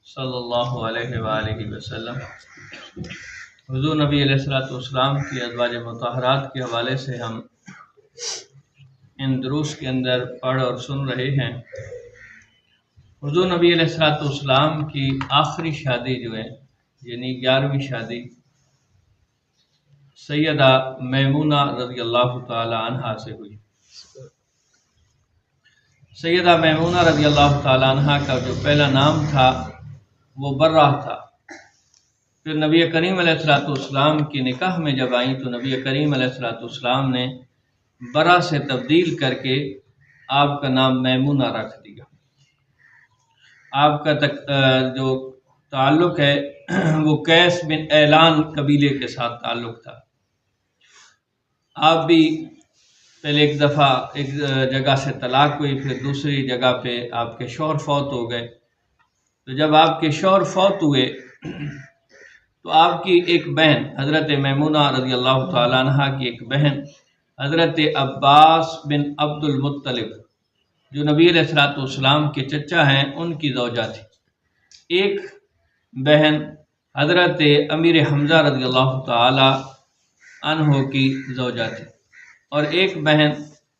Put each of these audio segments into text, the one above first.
صلی اللہ علیہ وآلہ وسلم۔ حضور نبی علیہ الصلوۃ والسلام کی ازواج مطہرات کے حوالے سے ہم ان دروس کے اندر پڑھ اور سن رہے ہیں۔ حضور نبی علیہ الصلوۃ والسلام کی آخری شادی جو ہے یعنی 11ویں شادی سیدہ میمونہ رضی اللہ تعالی عنہا سے ہوئی۔ سیدہ میمونہ رضی اللہ تعالی عنہا کا جو پہلا نام تھا وہ برہ تھا۔ پھر نبی کریم علیہ الصلوۃ والسلام کی نکاح میں جب آئیں تو نبی کریم علیہ الصلوۃ والسلام نے برہ سے تبدیل کر کے آپ کا نام میمونہ رکھ دیا۔ آپ کا جو تعلق ہے وہ قیس بن اعلان قبیلے کے ساتھ تعلق تھا۔ آپ بھی پہلے ایک دفعہ ایک جگہ سے طلاق ہوئی، پھر دوسری جگہ پہ آپ کے شوہر فوت ہو گئے۔ تو جب آپ کے شوہر فوت ہوئے تو آپ کی ایک بہن حضرت میمونہ رضی اللہ تعالیٰ عنہ کی ایک بہن حضرت عباس بن عبد المطلب جو نبی علیہ الصلوۃ والسلام کے چچا ہیں ان کی زوجہ تھی۔ ایک بہن حضرت امیر حمزہ رضی اللہ تعالی عنہ کی زوجہ تھی، اور ایک بہن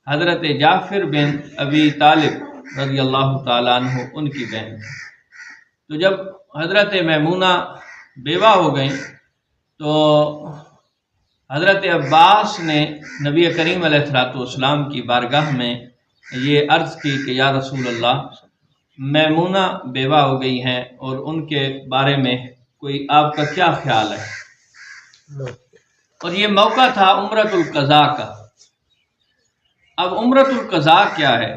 حضرت جعفر بن ابی طالب رضی اللہ تعالی عنہ ان کی بہن تھی۔ تو جب حضرت میمونہ بیوہ ہو گئیں تو حضرت عباس نے نبی کریم علیہ الصلوۃ والسلام کی بارگاہ میں یہ عرض کی کہ یا رسول اللہ، میمونہ بیوہ ہو گئی ہیں اور ان کے بارے میں کوئی آپ کا کیا خیال ہے؟ اور یہ موقع تھا عمرۃ القضاء کا۔ اب عمرۃ القضاء کیا ہے؟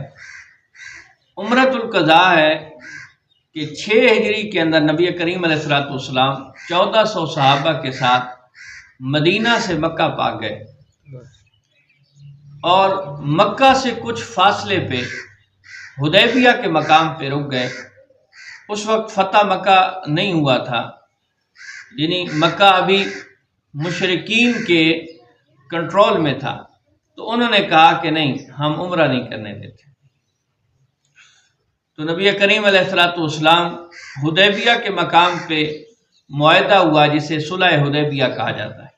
عمرۃ القضاء ہے کہ 6 ہجری کے اندر نبی کریم علیہ الصلوۃ والسلام 1400 صحابہ کے ساتھ مدینہ سے مکہ پاک گئے، اور مکہ سے کچھ فاصلے پہ حدیبیہ کے مقام پہ رک گئے۔ اس وقت فتح مکہ نہیں ہوا تھا، یعنی مکہ ابھی مشرکین کے کنٹرول میں تھا، تو انہوں نے کہا کہ نہیں، ہم عمرہ نہیں کرنے دیتے۔ تو نبی کریم علیہ الصلوۃ والسلام حدیبیہ کے مقام پہ معاہدہ ہوا جسے صلح حدیبیہ کہا جاتا ہے،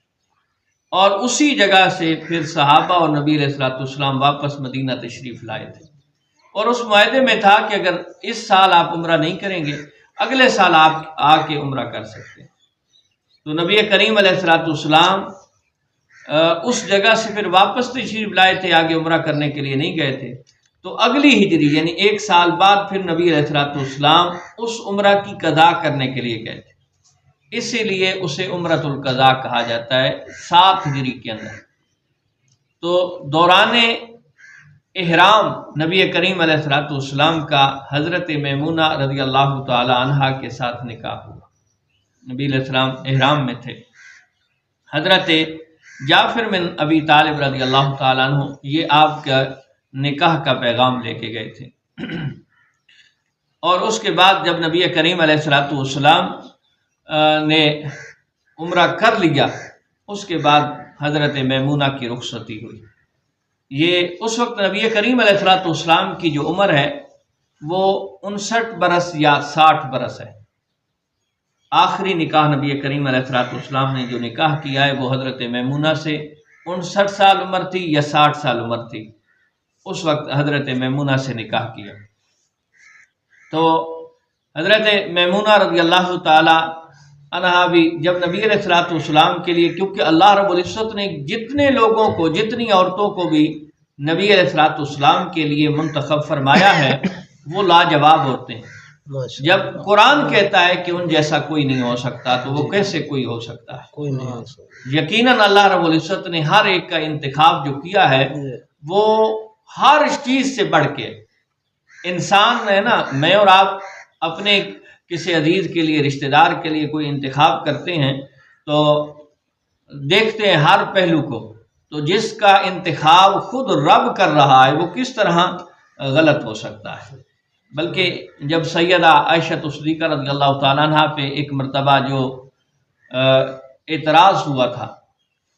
اور اسی جگہ سے پھر صحابہ اور نبی علیہ الصلوۃ والسلام واپس مدینہ تشریف لائے تھے، اور اس معاہدے میں تھا کہ اگر اس سال آپ عمرہ نہیں کریں گے اگلے سال آپ آ کے عمرہ کر سکتے ہیں۔ تو نبی کریم علیہ الصلوۃ والسلام اس جگہ سے پھر واپس تشریف لائے تھے، آگے عمرہ کرنے کے لیے نہیں گئے تھے۔ تو اگلی ہجری یعنی 1 سال بعد پھر نبی علیہ الصلوۃ والسلام اس عمرہ کی قضا کرنے کے لیے گئے تھے، اسی لیے اسے عمرۃ القضاء کہا جاتا ہے 7 ہجری کے اندر۔ تو دوران احرام نبی کریم علیہ الصلوۃ والسلام کا حضرت میمونہ رضی اللہ تعالی عنہا کے ساتھ نکاح ہوا۔ نبی علیہ السلام احرام میں تھے۔ حضرت جعفر بن ابی طالب رضی اللہ تعالی عنہ یہ آپ کا نکاح کا پیغام لے کے گئے تھے، اور اس کے بعد جب نبی کریم علیہ الصلوۃ والسلام نے عمرہ کر لیا، اس کے بعد حضرت میمونہ کی رخصتی ہوئی۔ یہ اس وقت نبی کریم علیہ الصلوۃ والسلام کی جو عمر ہے وہ 59 برس یا 60 برس ہے۔ آخری نکاح نبی کریم علیہ الصلوۃ والسلام نے جو نکاح کیا ہے وہ حضرت میمونہ سے 59 سال عمر تھی یا 60 سال عمر تھی، اس وقت حضرت میمونہ سے نکاح کیا۔ تو حضرت میمونہ رضی اللہ تعالی عنہا بھی جب نبی علیہ الصلوۃ والسلام کے لیے، کیونکہ اللہ رب العزت نے جتنے لوگوں کو، جتنی عورتوں کو بھی نبی علیہ الصلوۃ والسلام کے لیے منتخب فرمایا ہے وہ لاجواب عورتیں ہیں۔ جب قرآن کہتا ہے کہ ان جیسا کوئی نہیں ہو سکتا تو وہ کیسے کوئی ہو سکتا ہے؟ کوئی نہیں ہو سکتا۔ یقیناً اللہ رب العزت نے ہر ایک کا انتخاب جو کیا ہے وہ ہر چیز سے بڑھ کے، انسان ہے نا، میں اور آپ اپنے کسی عزیز کے لیے، رشتہ دار کے لیے کوئی انتخاب کرتے ہیں تو دیکھتے ہیں ہر پہلو کو، تو جس کا انتخاب خود رب کر رہا ہے وہ کس طرح غلط ہو سکتا ہے؟ بلکہ جب سیدہ عائشہ صدیقہ رضی اللہ تعالیٰ عنہ پہ ایک مرتبہ جو اعتراض ہوا تھا،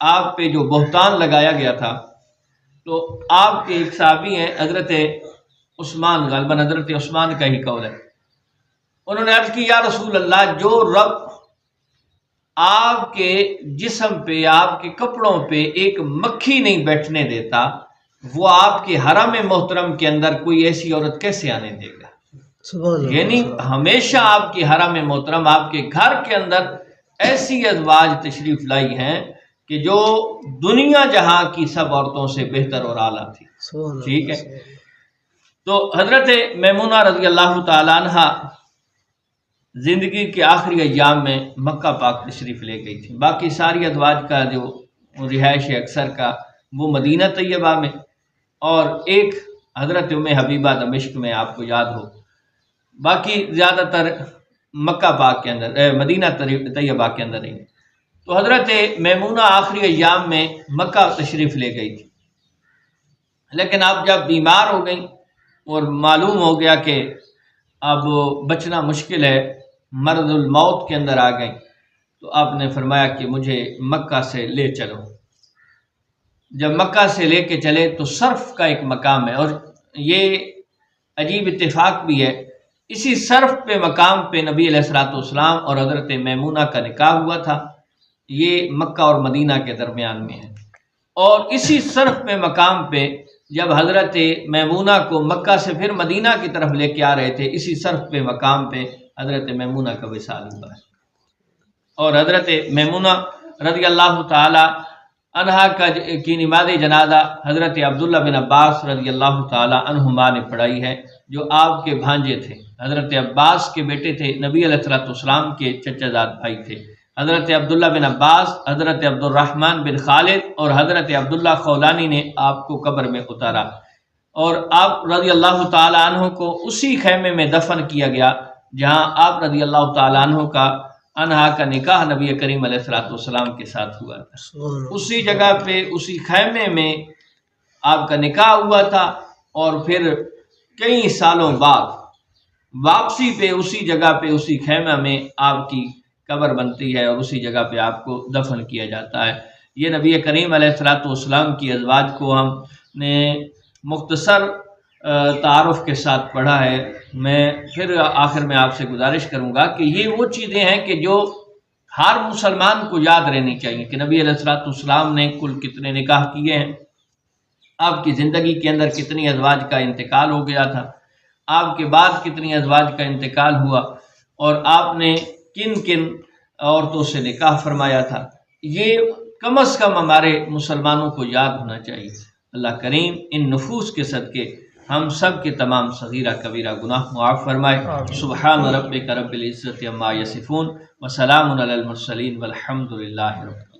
آپ پہ جو بہتان لگایا گیا تھا، تو آپ کے ایک صحابی ہیں حضرت عثمان، غالباً حضرت عثمان کا ہی قول ہے، انہوں نے عرض کی یا رسول اللہ، جو رب آپ کے جسم پہ، آپ کے کپڑوں پہ ایک مکھی نہیں بیٹھنے دیتا، وہ آپ کے حرم محترم کے اندر کوئی ایسی عورت کیسے آنے دے گا؟ یعنی ہمیشہ آپ کے حرم محترم، آپ کے گھر کے اندر ایسی ازواج تشریف لائی ہیں کہ جو دنیا جہاں کی سب عورتوں سے بہتر اور اعلیٰ تھی. ٹھیک ہے. تو حضرت میمونہ رضی اللہ تعالیٰ عنہ زندگی کے آخری ایام میں مکہ پاک تشریف لے گئی تھی. باقی ساری ازواج کا جو رہائش اکثر کا وہ مدینہ طیبہ میں، اور ایک حضرت ام حبیبہ دمشق میں آپ کو یاد ہو. باقی زیادہ تر مکہ پاک کے اندر، مدینہ طیبہ کے اندر رہی. تو حضرت میمونہ آخری ایام میں مکہ تشریف لے گئی تھی، لیکن اب جب بیمار ہو گئیں اور معلوم ہو گیا کہ اب بچنا مشکل ہے، مرض الموت کے اندر آ گئیں، تو آپ نے فرمایا کہ مجھے مکہ سے لے چلو. جب مکہ سے لے کے چلے تو صرف کا ایک مقام ہے، اور یہ عجیب اتفاق بھی ہے، اسی صرف پہ مقام پہ نبی علیہ الصلوۃ والسلام اور حضرت میمونہ کا نکاح ہوا تھا. یہ مکہ اور مدینہ کے درمیان میں ہے. اور اسی صرف پہ مقام پہ جب حضرت میمونہ کو مکہ سے پھر مدینہ کی طرف لے کے آ رہے تھے، اسی صرف پہ مقام پہ حضرت میمونہ کا وصال ہوا ہے. اور حضرت میمونہ رضی اللہ تعالی عنہا کی نماز جنازہ حضرت عبداللہ بن عباس رضی اللہ تعالی عنہما نے پڑھائی ہے، جو آپ کے بھانجے تھے. حضرت عباس کے بیٹے تھے، نبی علیہ الصلوۃ والسلام کے چچا زاد بھائی تھے. حضرت عبداللہ بن عباس، حضرت عبد الرحمن بن خالد اور حضرت عبداللہ خولانی نے آپ کو قبر میں اتارا، اور آپ رضی اللہ تعالی عنہ کو اسی خیمے میں دفن کیا گیا جہاں آپ رضی اللہ تعالی عنہ کا نکاح نبی کریم علیہ الصلوۃ والسلام کے ساتھ ہوا تھا. اسی جگہ پہ، اسی خیمے میں آپ کا نکاح ہوا تھا، اور پھر کئی سالوں بعد واپسی پہ اسی جگہ پہ، اسی خیمہ میں آپ کی قبر بنتی ہے، اور اسی جگہ پہ آپ کو دفن کیا جاتا ہے. یہ نبی کریم علیہ الصلوۃ والسلام کی ازواج کو ہم نے مختصر تعارف کے ساتھ پڑھا ہے. میں پھر آخر میں آپ سے گزارش کروں گا کہ یہ وہ چیزیں ہیں کہ جو ہر مسلمان کو یاد رہنی چاہیے کہ نبی علیہ الصلوۃ والسلام نے کل کتنے نکاح کیے ہیں، آپ کی زندگی کے اندر کتنی ازواج کا انتقال ہو گیا تھا، آپ کے بعد کتنی ازواج کا انتقال ہوا، اور آپ نے کن کن عورتوں سے نکاح فرمایا تھا. یہ کم از کم ہمارے مسلمانوں کو یاد ہونا چاہیے. اللہ کریم ان نفوس کے صدقے ہم سب کے تمام صغیرہ کبیرہ گناہ معاف فرمائے. سبحان ربک رب العزت عما یصفون وسلام علی المرسلین والحمد للہ رب العالمین.